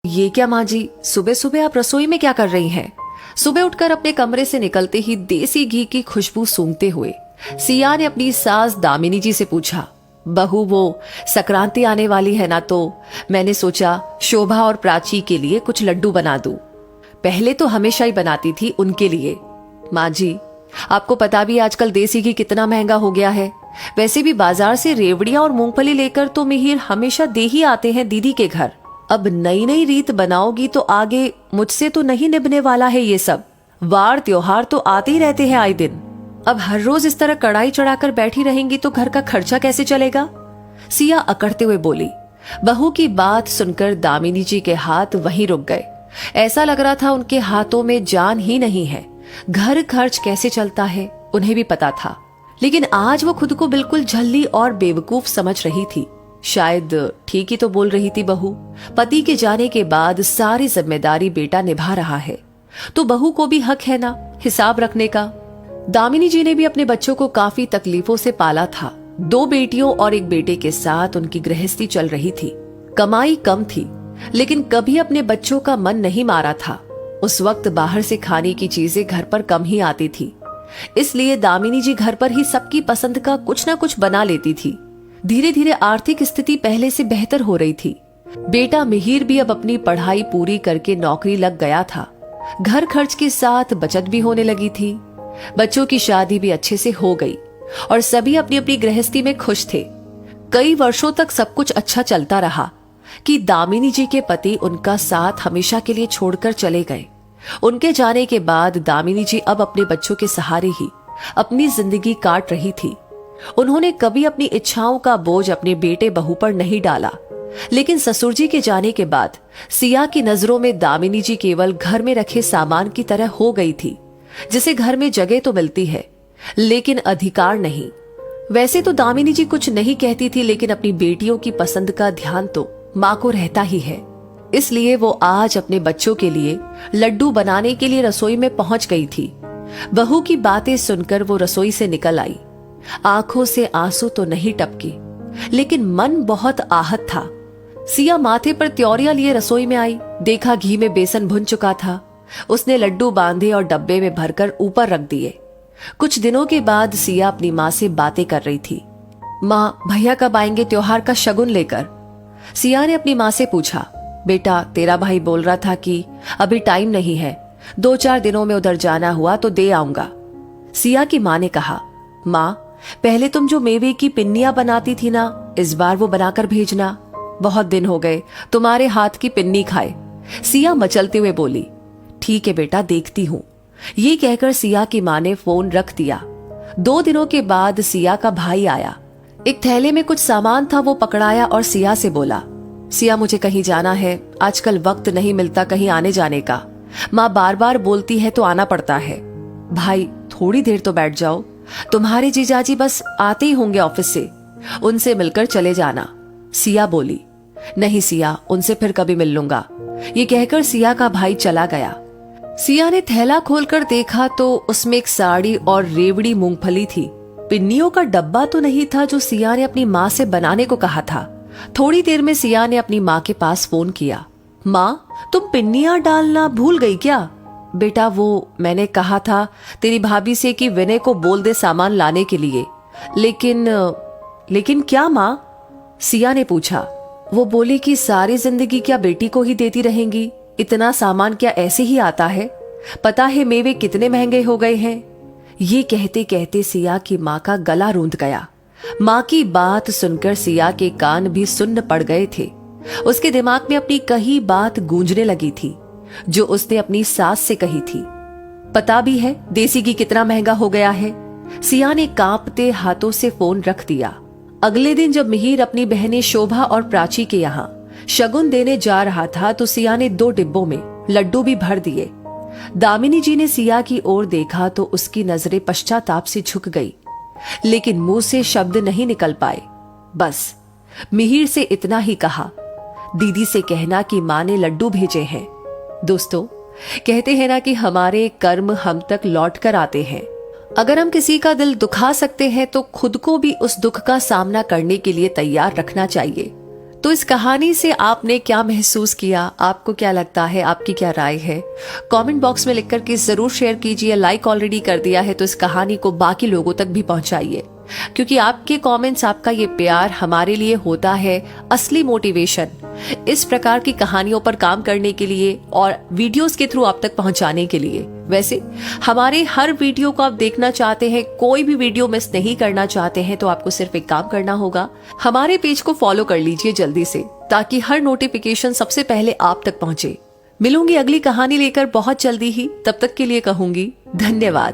ये क्या माँ जी, सुबह सुबह आप रसोई में क्या कर रही हैं? सुबह उठकर अपने कमरे से निकलते ही देसी घी की खुशबू सूंघते हुए सिया ने अपनी सास दामिनी जी से पूछा, बहू वो संक्रांति आने वाली है ना, तो मैंने सोचा शोभा और प्राची के लिए कुछ लड्डू बना दूं। पहले तो हमेशा ही बनाती थी उनके लिए। माँ जी, आपको पता भी आजकल देसी घी कितना महंगा हो गया है। वैसे भी बाजार से रेवड़ियां और मूंगफली लेकर तो मिहिर हमेशा दे ही आते हैं दीदी के घर। अब नई नई रीत बनाओगी तो आगे मुझसे तो नहीं निभने वाला है ये सब। वार त्योहार तो आते ही रहते हैं आए दिन। अब हर रोज इस तरह कढ़ाई चढ़ाकर बैठी रहेंगी तो घर का खर्चा कैसे चलेगा? सिया अकड़ते हुए बोली। बहू की बात सुनकर दामिनी जी के हाथ वहीं रुक गए। ऐसा लग रहा था उनके हाथों में जान ही नहीं है। घर खर्च कैसे चलता है उन्हें भी पता था, लेकिन आज वो खुद को बिल्कुल झल्ली और बेवकूफ समझ रही थी। शायद ठीक ही तो बोल रही थी बहू। पति के जाने के बाद सारी जिम्मेदारी बेटा निभा रहा है, तो बहू को भी हक है ना हिसाब रखने का। दामिनी जी ने भी अपने बच्चों को काफी तकलीफों से पाला था। 2 बेटियों और 1 बेटे के साथ उनकी गृहस्थी चल रही थी। कमाई कम थी, लेकिन कभी अपने बच्चों का मन नहीं मारा था। उस वक्त बाहर से खाने की चीजें घर पर कम ही आती थी, इसलिए दामिनी जी घर पर ही सबकी पसंद का कुछ न कुछ बना लेती थी। धीरे धीरे आर्थिक स्थिति पहले से बेहतर हो रही थी। बेटा मिहिर भी अब अपनी पढ़ाई पूरी करके नौकरी लग गया था। घर खर्च के साथ बचत भी होने लगी थी। बच्चों की शादी भी अच्छे से हो गई और सभी अपनी अपनी गृहस्थी में खुश थे। कई वर्षों तक सब कुछ अच्छा चलता रहा कि दामिनी जी के पति उनका साथ हमेशा के लिए छोड़कर चले गए। उनके जाने के बाद दामिनी जी अब अपने बच्चों के सहारे ही अपनी जिंदगी काट रही थी। उन्होंने कभी अपनी इच्छाओं का बोझ अपने बेटे बहू पर नहीं डाला, लेकिन ससुर जी के जाने के बाद सिया की नजरों में दामिनी जी केवल घर में रखे सामान की तरह हो गई थी, जिसे घर में जगह तो मिलती है लेकिन अधिकार नहीं। वैसे तो दामिनी जी कुछ नहीं कहती थी, लेकिन अपनी बेटियों की पसंद का ध्यान तो माँ को रहता ही है। इसलिए वो आज अपने बच्चों के लिए लड्डू बनाने के लिए रसोई में पहुंच गई थी। बहू की बातें सुनकर वो रसोई से निकल आई। आंखों से आंसू तो नहीं टपके, लेकिन मन बहुत आहत था। सिया माथे पर त्योरिया लिए रसोई में आई। देखा घी में बेसन भुन चुका था। उसने लड्डू बांधे और डब्बे में भरकर ऊपर रख दिए। कुछ दिनों के बाद सिया अपनी माँ से बातें कर रही थी। माँ, भैया कब आएंगे त्योहार का शगुन लेकर? सिया ने अपनी माँ से पूछा। बेटा, तेरा भाई बोल रहा था कि अभी टाइम नहीं है, 2-4 दिनों में उधर जाना हुआ तो दे आऊंगा। सिया की माँ ने कहा, माँ, पहले तुम जो मेवे की पिन्नियां बनाती थी ना, इस बार वो बनाकर भेजना। बहुत दिन हो गए तुम्हारे हाथ की पिन्नी खाए। सिया मचलते हुए बोली। ठीक है बेटा, देखती हूँ। ये कहकर सिया की माँ ने फोन रख दिया। 2 दिनों के बाद सिया का भाई आया। एक थैले में कुछ सामान था, वो पकड़ाया और सिया से बोला, सिया, मुझे कहीं जाना है, आजकल वक्त नहीं मिलता कहीं आने जाने का। माँ बार बार बोलती है तो आना पड़ता है। भाई, थोड़ी देर तो बैठ जाओ, तुम्हारे जीजाजी बस आते ही होंगे ऑफिस से, उनसे मिलकर चले जाना। सिया बोली। नहीं सिया, उनसे फिर कभी मिल लूंगा। ये कहकर सिया का भाई चला गया। सिया ने थैला खोलकर देखा तो उसमें एक साड़ी और रेवड़ी मूंगफली थी। पिन्नियों का डब्बा तो नहीं था जो सिया ने अपनी माँ से बनाने को कहा था। थोड़ी देर में सिया ने अपनी माँ के पास फोन किया। माँ, तुम पिन्नियां डालना भूल गई क्या? बेटा, वो मैंने कहा था तेरी भाभी से कि विनय को बोल दे सामान लाने के लिए, लेकिन क्या माँ? सिया ने पूछा। वो बोली कि सारी जिंदगी क्या बेटी को ही देती रहेंगी? इतना सामान क्या ऐसे ही आता है? पता है मेवे कितने महंगे हो गए हैं। ये कहते कहते सिया की माँ का गला रूंध गया। माँ की बात सुनकर सिया के कान भी सुन्न पड़ गए थे। उसके दिमाग में अपनी कही बात गूंजने लगी थी जो उसने अपनी सास से कही थी। पता भी है देसी घी कितना महंगा हो गया है। सिया ने कांपते हाथों से फोन रख दिया। अगले दिन जब मिहिर अपनी बहनें शोभा और प्राची के यहाँ शगुन देने जा रहा था तो सिया ने 2 डिब्बों में लड्डू भी भर दिए। दामिनी जी ने सिया की ओर देखा तो उसकी नजरें पश्चाताप से झुक गई, लेकिन मुंह से शब्द नहीं निकल पाए। बस मिहिर से इतना ही कहा, दीदी से कहना कि माँ ने लड्डू भेजे हैं। दोस्तों, कहते हैं ना कि हमारे कर्म हम तक लौट कर आते हैं। अगर हम किसी का दिल दुखा सकते हैं तो खुद को भी उस दुख का सामना करने के लिए तैयार रखना चाहिए। तो इस कहानी से आपने क्या महसूस किया, आपको क्या लगता है, आपकी क्या राय है? कमेंट बॉक्स में लिख करके जरूर शेयर कीजिए। लाइक ऑलरेडी कर दिया है तो इस कहानी को बाकी लोगों तक भी पहुंचाइए, क्योंकि आपके कमेंट्स, आपका ये प्यार हमारे लिए होता है असली मोटिवेशन इस प्रकार की कहानियों पर काम करने के लिए और वीडियोस के थ्रू आप तक पहुंचाने के लिए। वैसे हमारे हर वीडियो को आप देखना चाहते हैं, कोई भी वीडियो मिस नहीं करना चाहते हैं, तो आपको सिर्फ एक काम करना होगा, हमारे पेज को फॉलो कर लीजिए जल्दी से, ताकि हर नोटिफिकेशन सबसे पहले आप तक पहुंचे। मिलूंगी अगली कहानी लेकर बहुत जल्दी ही, तब तक के लिए कहूंगी धन्यवाद।